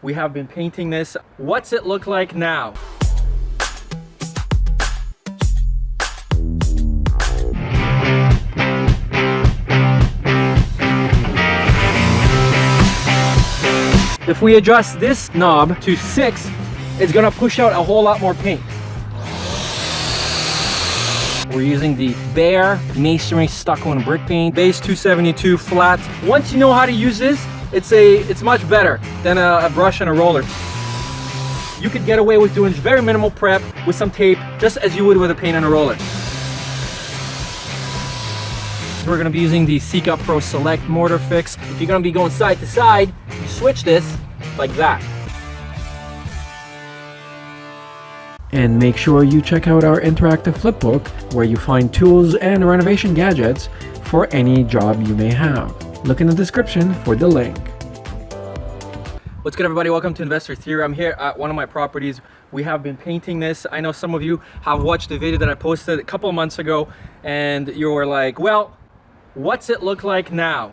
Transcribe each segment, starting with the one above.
We have been painting this. What's it look like now? If we adjust this knob to 6, it's gonna push out a whole lot more paint. We're using the BEHR Masonry Stucco and Brick Paint, base 272 flat. Once you know how to use this, it's much better than a brush and a roller. You could get away with doing very minimal prep with some tape, just as you would with a paint and a roller. So we're gonna be using the Sika Pro Select mortar fix. If you're gonna be going side to side, you switch this like that. And make sure you check out our interactive flipbook where you find tools and renovation gadgets for any job you may have. Look in the description for the link. What's good, everybody? Welcome to Investor Theory. I'm here at one of my properties. We have been painting this. I know some of you have watched the video that I posted a couple of months ago and you were like, well, what's it look like now?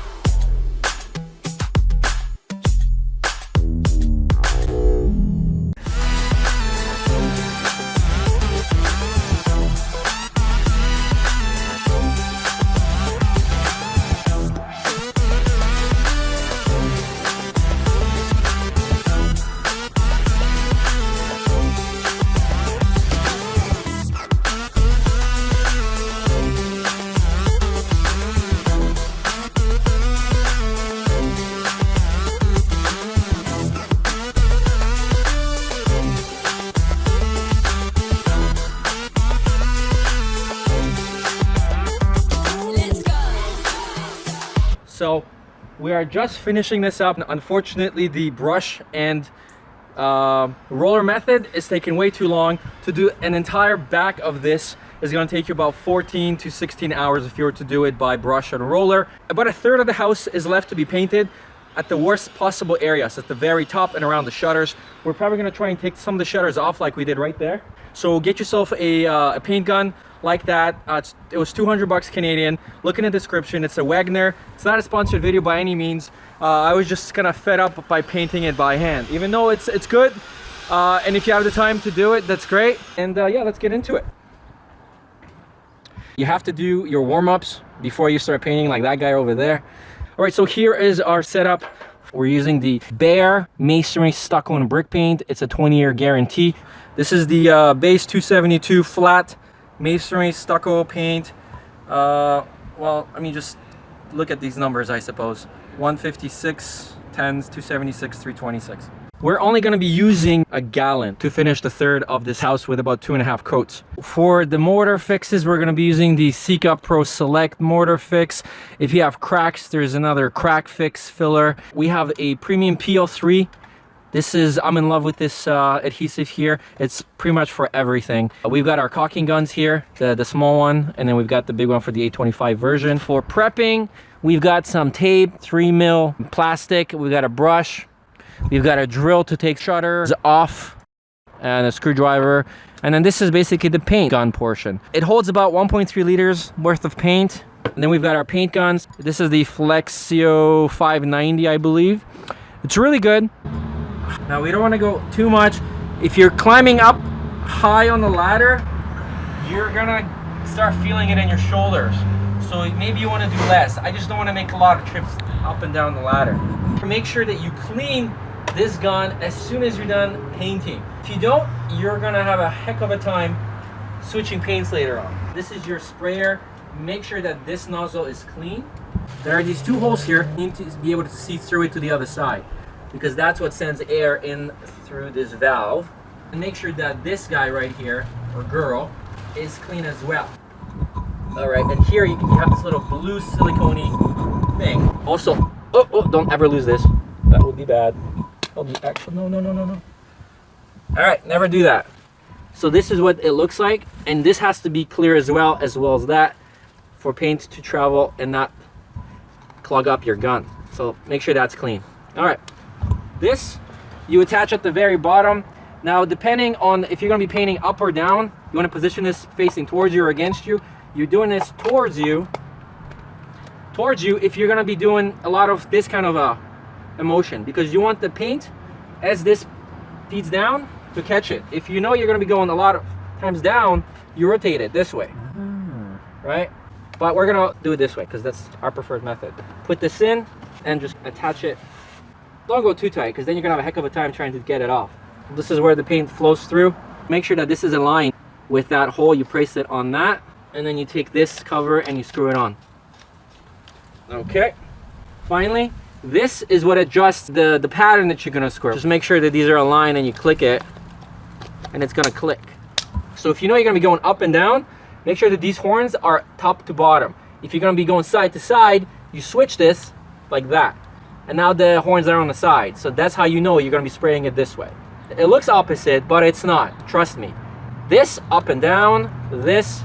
So we are just finishing this up. Unfortunately, the brush and roller method is taking way too long. To do an entire back of this is going to take you about 14 to 16 hours if you were to do it by brush and roller. About a third of the house is left to be painted at the worst possible areas, at the very top and around the shutters. We're probably going to try and take some of the shutters off like we did right there. So get yourself a paint gun like that. It was 200 bucks Canadian. Look in the description. It's a Wagner. It's not a sponsored video by any means. I was just kind of fed up by painting it by hand, even though it's good. And if you have the time to do it, that's great. And yeah, let's get into it. You have to do your warm-ups before you start painting, like that guy over there. All right, so here is our setup. We're using the BEHR Masonry Stucco and Brick Paint. It's a 20-year guarantee. This is the base 272 flat Masonry Stucco paint. Well, I mean, just look at these numbers, I suppose. 156, 10s, 276, 326. We're only going to be using a gallon to finish the third of this house with about 2.5 coats. For the mortar fixes, we're going to be using the Sika Pro Select mortar fix. If you have cracks, there's another crack fix filler. We have a premium PL3. This is, I'm in love with this adhesive here. It's pretty much for everything. We've got our caulking guns here, the small one, and then we've got the big one for the 825 version. For prepping, we've got some tape, 3mm plastic. We've got a brush. We've got a drill to take shutters off and a screwdriver. And then this is basically the paint gun portion. It holds about 1.3 liters worth of paint. And then we've got our paint guns. This is the FLEXIO 590, I believe. It's really good. Now we don't want to go too much. If you're climbing up high on the ladder, you're gonna start feeling it in your shoulders. So maybe you want to do less. I just don't want to make a lot of trips up and down the ladder. Make sure that you clean this gun as soon as you're done painting. If you don't, you're gonna have a heck of a time switching paints later on. This is your sprayer. Make sure that this nozzle is clean. There are these two holes here. You need to be able to see through it to the other side, because that's what sends air in through this valve. And make sure that this guy right here, or girl, is clean as well. All right, and here you have this little blue silicone thing. Also, oh, don't ever lose this. That would be bad. Oh, actually, no. All right, never do that. So this is what it looks like, and this has to be clear as well as that, for paint to travel and not clog up your gun. So make sure that's clean. All right. This you attach at the very bottom. Now, depending on if you're going to be painting up or down, you want to position this facing towards you or against you. You're doing this towards you if you're going to be doing a lot of this kind of a motion, because you want the paint as this feeds down to catch it. If you know you're going to be going a lot of times down, you rotate it this way, right? But we're going to do it this way because that's our preferred method. Put this in and just attach it. Don't go too tight because then you're going to have a heck of a time trying to get it off. This is where the paint flows through. Make sure that this is aligned with that hole. You place it on that, and then you take this cover and you screw it on. Okay. Finally, this is what adjusts the pattern that you're going to screw. Just make sure that these are aligned and you click it, and it's going to click. So if you know you're going to be going up and down, make sure that these horns are top to bottom. If you're going to be going side to side, you switch this like that. And now the horns are on the side. So that's how you know you're going to be spraying it this way. It looks opposite, but it's not. Trust me. This up and down, this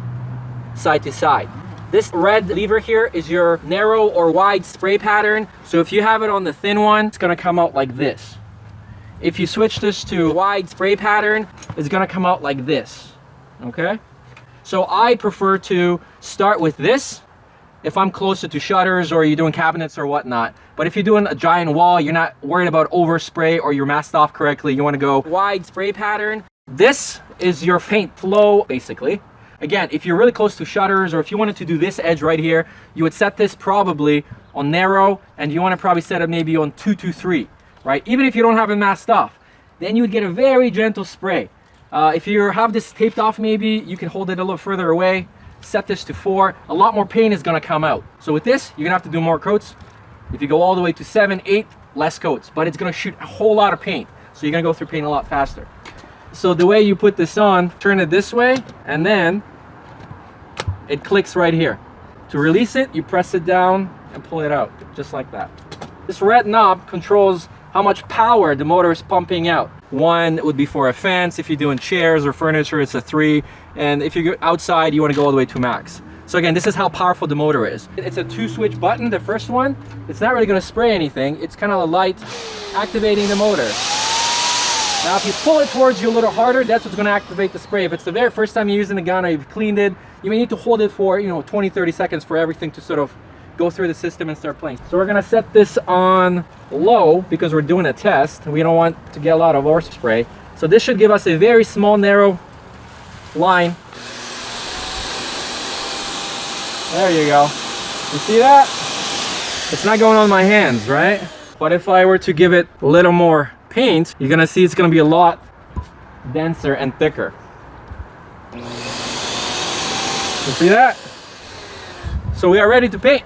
side to side. This red lever here is your narrow or wide spray pattern. So if you have it on the thin one, it's going to come out like this. If you switch this to wide spray pattern, it's going to come out like this. Okay? So I prefer to start with this if I'm closer to shutters or you're doing cabinets or whatnot. But if you're doing a giant wall, you're not worried about overspray or you're masked off correctly, you want to go wide spray pattern. This is your paint flow, basically. Again, if you're really close to shutters or if you wanted to do this edge right here, you would set this probably on narrow, and you want to probably set it maybe on 223, right? Even if you don't have it masked off, then you would get a very gentle spray. If you have this taped off, maybe you can hold it a little further away. Set this to 4. A lot more paint is going to come out. So with this, you're going to have to do more coats. If you go all the way to 7, 8, less coats, but it's going to shoot a whole lot of paint. So you're going to go through paint a lot faster. So the way you put this on, turn it this way, and then it clicks right here. To release it, you press it down and pull it out, just like that. This red knob controls how much power the motor is pumping out. 1 would be for a fence. If you're doing chairs or furniture, it's a 3. And if you're outside, you want to go all the way to max. So again, this is how powerful the motor is. It's a 2-switch button. The first one, it's not really going to spray anything. It's kind of a light activating the motor. Now if you pull it towards you a little harder, that's what's going to activate the spray. If it's the very first time you're using the gun or you've cleaned it, you may need to hold it for 20-30 seconds for everything to sort of go through the system and start playing. So we're going to set this on low because we're doing a test. We don't want to get a lot of overspray. So this should give us a very small, narrow line. There you go. You see that? It's not going on my hands, right? But if I were to give it a little more paint, you're gonna see it's gonna be a lot denser and thicker. You see that? So we are ready to paint.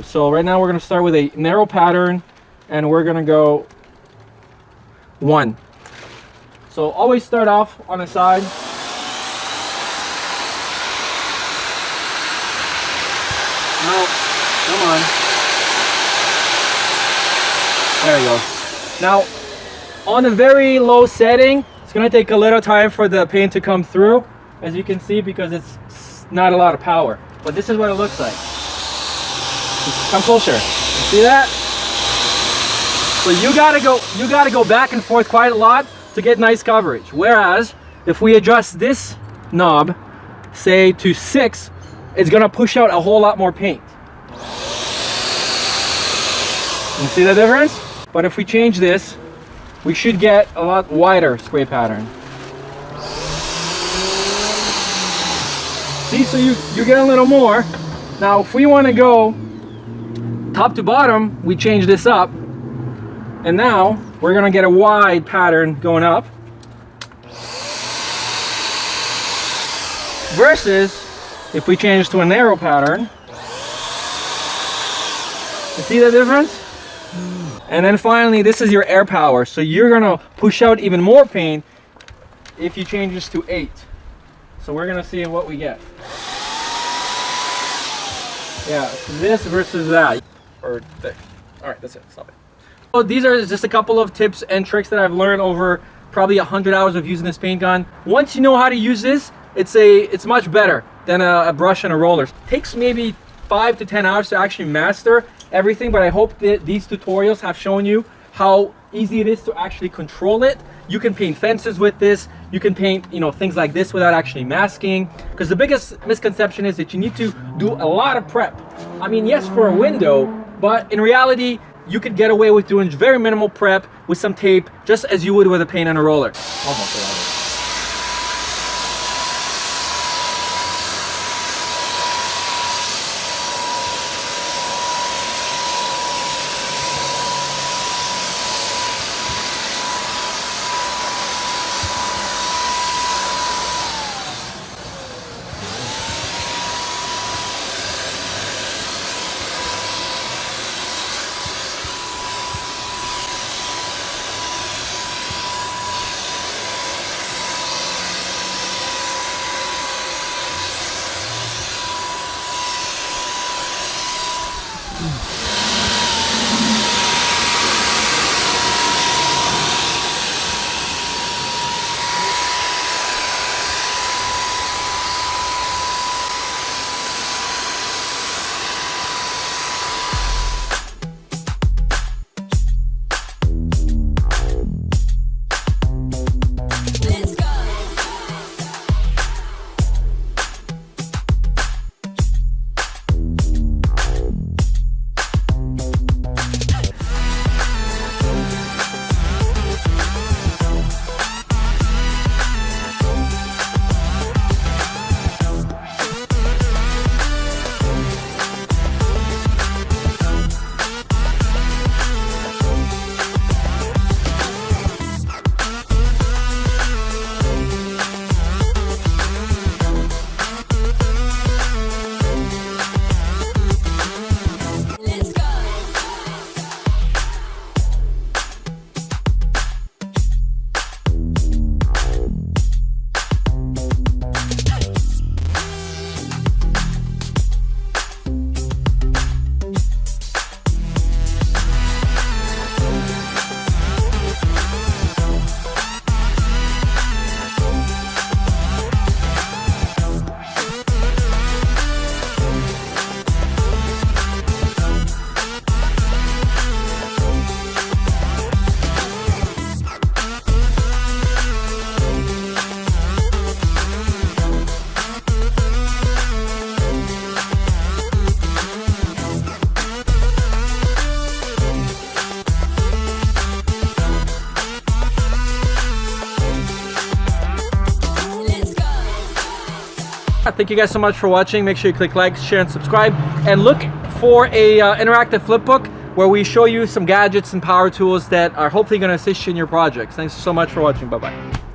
So right now we're gonna start with a narrow pattern, and we're gonna go 1. So always start off on the side. No, come on. There you go. Now, on a very low setting, it's going to take a little time for the paint to come through, as you can see, because it's not a lot of power. But this is what it looks like. Come closer. You see that? So you gotta go back and forth quite a lot to get nice coverage. Whereas if we adjust this knob, say to 6, it's gonna push out a whole lot more paint. You see the difference? But if we change this, we should get a lot wider spray pattern. See, so you get a little more. Now if we want to go top to bottom, we change this up, and now we're gonna get a wide pattern going up versus if we change to a narrow pattern. You see the difference? And then finally, this is your air power, so you're gonna push out even more paint if you change this to 8. So we're gonna see what we get. Yeah, this versus that. Or thick. All right, that's it. Stop it. So these are just a couple of tips and tricks that I've learned over probably 100 hours of using this paint gun. Once you know how to use this, it's much better than a brush and a roller. It takes maybe 5 to 10 hours to actually master everything, but I hope that these tutorials have shown you how easy it is to actually control it. You can paint fences with this. You can paint, things like this without actually masking. Because the biggest misconception is that you need to do a lot of prep. I mean, yes, for a window, but in reality, you could get away with doing very minimal prep with some tape, just as you would with a paint and a roller. Almost. Thank you guys so much for watching. Make sure you click like, share, and subscribe. And look for a interactive flip book where we show you some gadgets and power tools that are hopefully going to assist you in your projects. Thanks so much for watching. Bye-bye.